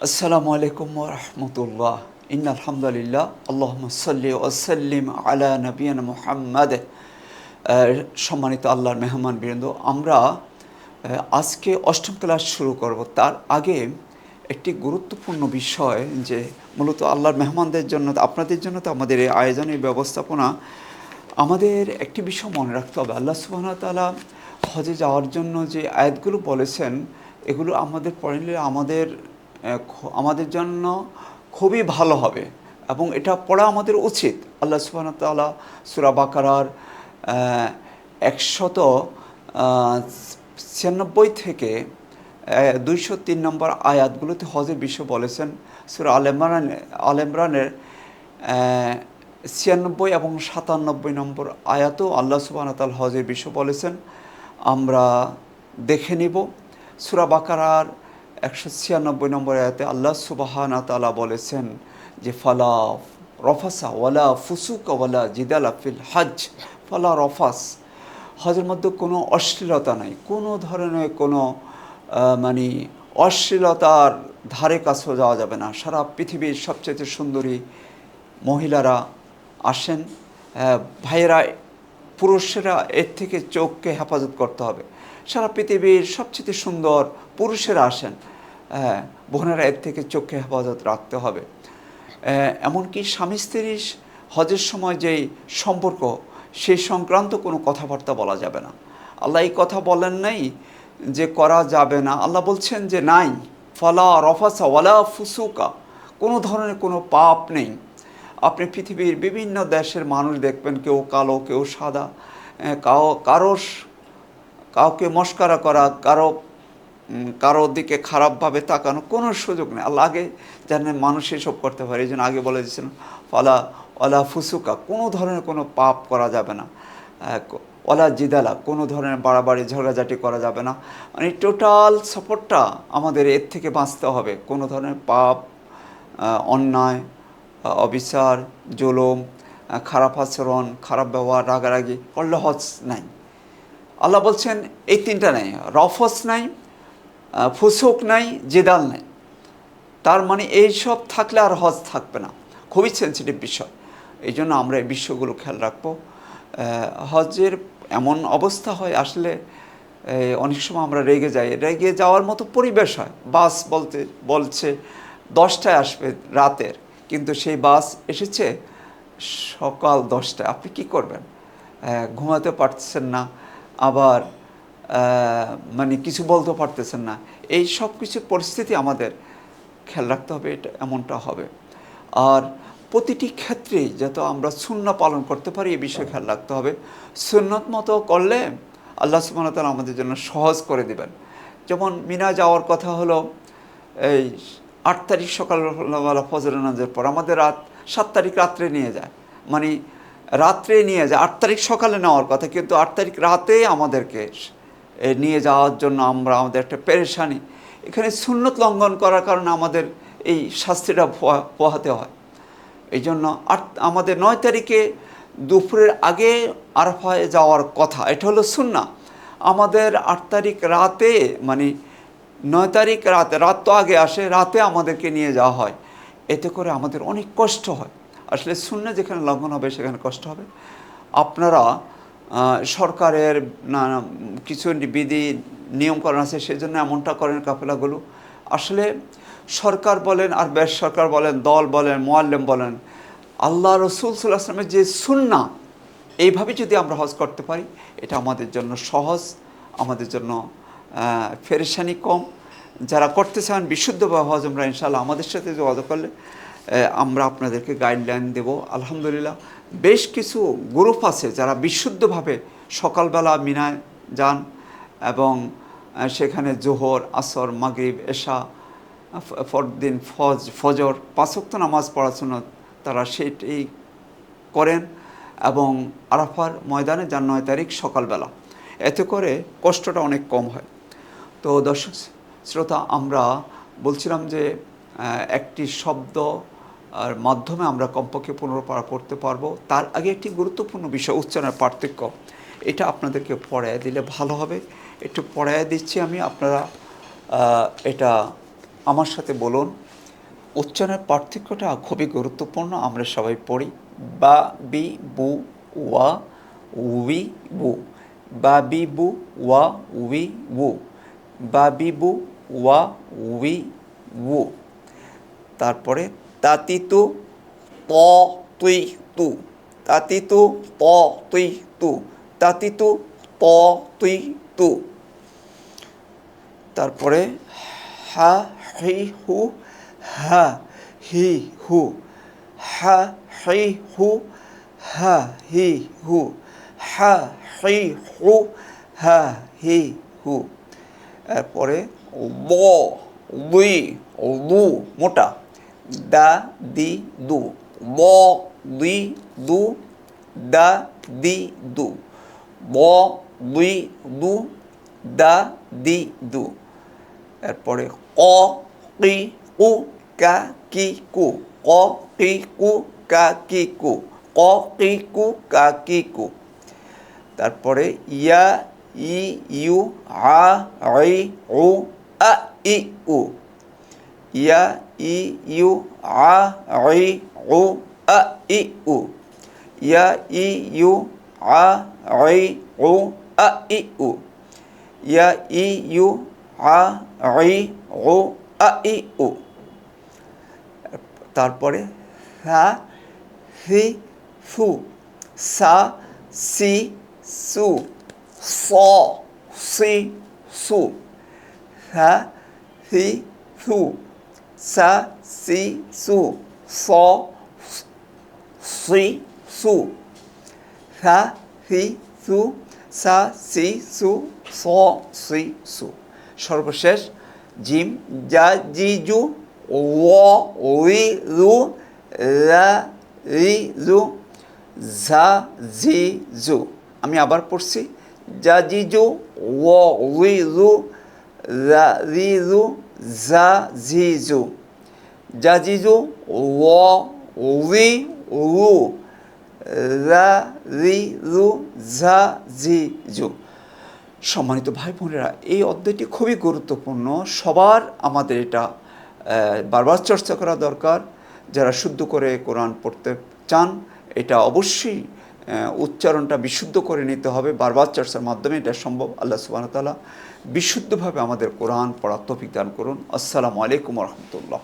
আসসালামু আলাইকুম ওয়া রাহমাতুল্লাহ। ইন্নাল হামদুলিল্লাহ আল্লাহুম্মা সাল্লি ওয়া সাল্লিম আলা নাবিয়িনা মুহাম্মাদ। সম্মানিত আল্লাহর মেহমানবৃন্দ, আমরা আজকে অষ্টম ক্লাস শুরু করব। তার আগে একটি গুরুত্বপূর্ণ বিষয়, যে মূলত আল্লাহর মেহমানদের জন্য, আপনাদের জন্য তো আমাদের এই আয়োজন, এই ব্যবস্থাপনা। আমাদের একটি বিষয় মনে রাখতে হবে, আল্লাহ সুবহানাহু ওয়া তাআলা হজে যাওয়ার জন্য যে আয়াতগুলো বলেছেন, এগুলো আমাদের পড়লে আমাদের জন্য খুবই ভালো হবে এবং এটা পড়া আমাদের উচিত। আল্লাহ সুবহানাহু ওয়া তাআলা সূরা বাকারার 196 থেকে 203 নম্বর আয়াতগুলোতে হজের বিষয় বলেছেন। সূরা আল ইমরানের 96 এবং 97 নম্বর আয়াতও আল্লাহ সুবহানাহু ওয়া তাআলা হজের বিষয় বলেছেন। আমরা দেখে নিব। সূরা বাকারার 196 নম্বর আয়াতে আল্লাহ সুবহানাহু ওয়া তাআলা বলেছেন যে ফালা রফাসা ওয়ালা ফুসুকা ওয়ালা জিদালা ফিল হজ। ফালা রফাস, হজের মধ্যে কোনো অশ্লীলতা নাই, কোনো ধরনের কোনো মানে অশ্লীলতার ধারে কাছেও যাওয়া যাবে না। সারা পৃথিবীর সবচেয়ে সুন্দরী মহিলারা আসেন, ভাইয়েরা, পুরুষেরা এর থেকে চোখকে হেফাজত করতে হবে। সারা পৃথিবীর সবচেয়ে সুন্দর পুরুষেরা আসেন, বোনেরা এর থেকে চোখকে হেফাজত রাখতে হবে। এমনকি স্বামী স্ত্রীর হজের সময় যেই সম্পর্ক, সেই সংক্রান্ত কোনো কথাবার্তা বলা যাবে না। আল্লাহ এই কথা বলেন নাই যে করা যাবে না, আল্লাহ বলছেন যে নাই। ফালা রফাসা ওয়ালা ফুসুকা, কোনো ধরনের কোনো পাপ নেই। আপনি পৃথিবীর বিভিন্ন দেশের মানুষ দেখবেন, কেউ কালো, কেউ সাদা, কাউকে মস্করা করা, কারো দিকে খারাপভাবে তাকানো কোনো সুযোগ নেই। আল্লাহ আগে জানেন মানুষ এসব করতে পারে, এই জন্য আগে বলে দিয়েছেন ফালা ওয়ালা ফুসুকা, কোনো ধরনের কোনো পাপ করা যাবে না। ওয়ালা জিদালা, কোনো ধরনের বাড়াবাড়ি ঝগড়াঝাটি করা যাবে না। মানে টোটাল সাপোর্টটা আমাদের এর থেকে বাঁচতে হবে। কোনো ধরনের পাপ, অন্যায়, অবিচার, জুলুম, খারাপ আচরণ, খারাপ ব্যবহার, রাগারাগি করলে হজ নাই। আল্লাহ বলছেন এই তিনটা নাই, রফস নাই, ফুসুক নাই, জিদাল নাই। তার মানে এইসব থাকলে আর হজ থাকবে না। খুবই সেন্সিটিভ বিষয়, এই জন্য আমরা এই বিষয়গুলো খেয়াল রাখবো। হজের এমন অবস্থা হয়, আসলে অনেক সময় আমরা রেগে যাওয়ার মতো পরিবেশ হয়। বাস বলছে 10টায় আসবে রাতের, কিন্তু সেই বাস এসেছে সকাল 10টায়। আপনি কি করবেন? ঘুমাতে পারতেছেন না, আবার মানে কিছু বলতে পারতেছেন না। এই সব কিছু পরিস্থিতি আমাদের খেয়াল রাখতে হবে, এটা এমনটা হবে। আর প্রতিটি ক্ষেত্রেই যাতে আমরা সুন্নাহ পালন করতে পারি, এই বিষয়ে খেয়াল রাখতে হবে। সুন্নত মতো করলে আল্লাহ সুবহানাহু ওয়া তাআলা আমাদের জন্য সহজ করে দেবেন। যেমন মিনা যাওয়ার কথা হলো এই 8 তারিখ সকালবেলা ফজরের নামাজের পর, আমাদের 7 তারিখ রাত্রে নিয়ে যায়, মানে রাত্রে নিয়ে যায়। 8 তারিখ সকালে নেওয়ার কথা, কিন্তু 8 তারিখ রাতে আমাদেরকে নিয়ে যাওয়ার জন্য আমাদের একটা পেরেশানি। এখানে সুন্নত লঙ্ঘন করার কারণে আমাদের এই শাস্তিটা পোহাতে হয়। এই জন্য আমাদের 9 তারিখে দুপুরের আগে আরাফায় যাওয়ার কথা, এটা হলো সুন্নাহ। আমাদের 8 তারিখ রাতে, মানে 9 তারিখ রাত তো আগে আসে, রাতে আমাদেরকে নিয়ে যাওয়া হয়। এতে করে আমাদের অনেক কষ্ট হয়। আসলে সুন্নাহ যেখানে লঙ্ঘন হবে সেখানে কষ্ট হবে। আপনারা সরকারের কিছু বিধি নিয়মকরণ আছে, সেজন্য এমনটা করেন কাফেলাগুলো। আসলে সরকার বলেন আর বেসরকার বলেন, দল বলেন, মুআল্লিম বলেন, আল্লাহ রসুল সাল্লাল্লাহু আলাইহি ওয়াসাল্লামের যে সুন্নাহ, এইভাবে যদি আমরা হজ করতে পারি, এটা আমাদের জন্য সহজ, আমাদের জন্য পেরেশানি কম। যারা করতে চান বিশুদ্ধভাবে হজ উমরা, ইনশাআল্লাহ আমাদের সাথে যোগাযোগ করলে আমরা আপনাদেরকে গাইডলাইন দেব। আলহামদুলিল্লাহ বেশ কিছু গ্রুপ আছে যারা বিশুদ্ধভাবে সকালবেলা মিনায় যান এবং সেখানে জোহর, আসর, মাগরিব, এশা, পরদিন ফজর 5 ওয়াক্ত নামাজ পড়ার জন্য তারা সেটাই করেন এবং আরাফার ময়দানে যান 9 তারিখ সকালবেলা। এতে করে কষ্টটা অনেক কম হয়। তো দর্শক শ্রোতা, আমরা বলছিলাম যে একটি শব্দ আর মাধ্যমে আমরা কমপক্ষে 15 পারা পড়তে পারবো। তার আগে একটি গুরুত্বপূর্ণ বিষয়, উচ্চারণের পার্থক্য, এটা আপনাদেরকে পড়ায় দিলে ভালো হবে। একটু পড়ায় দিচ্ছি আমি, আপনারা এটা আমার সাথে বলুন। উচ্চারণের পার্থক্যটা খুবই গুরুত্বপূর্ণ, আমরা সবাই পড়ি। বা বি বু ওয়া উই বু, বা বি বু ওয়া উই বু, বা বি বু ওয়া উই বু। তারপরে তাতিতু ত তুই তু, তাতিতু ত তুই তু, তাতিতু ত তুই তু। তারপরে হা হি হু হা হি হু, হা হি হু হা হি হু, হা হি হু হা হি হু। এরপরে ল লুই লু মোটা, দা দি দু, ল দুই দু, দা দি দু, ল দুই দু, দা দি দু। এরপরে ক কি কু কা কি কু, ক কি কু কা কি কু, ক কি কু কা কি কু। তারপরে ইয়া ই ইউ আ আই উ আ ই উ, ইয়া ই ইউ আ আই উ আ ই উ, ইয়া ই ইউ আ আই উ আ ই উ, ইয়া ই ইউ আ আই উ আ ই উ। তারপরে সা সি সু, সা সি সু, স সি সু, সা সি সু, সা সি সু, স সি সু, সা সি সু, সা সি সু, স সি সু। সর্বশেষ জিম জা জি জু ও রি রু রা রি জু ঝা ঝি জু। আমি আবার পড়ছি, জা জি জু ও রি রু রা রি রু ঝা ঝি জু, জা জি জু ও রি রু রা রি রু ঝা ঝি জু। সম্মানিত ভাই বোনেরা, এই অধ্যায়টি খুবই গুরুত্বপূর্ণ, সবার আমাদের এটা বারবার চর্চা করা দরকার। যারা শুদ্ধ করে কোরআন পড়তে চান, এটা অবশ্যই উচ্চারণটা বিশুদ্ধ করে নিতে হবে। বারবার চর্চার মাধ্যমে এটা সম্ভব। আল্লাহ সুবহানাহু ওয়া তাআলা বিশুদ্ধভাবে আমাদের কোরআন পড়ার তৌফিক দান করুন। আসসালামু আলাইকুম ওয়া রাহমাতুল্লাহ।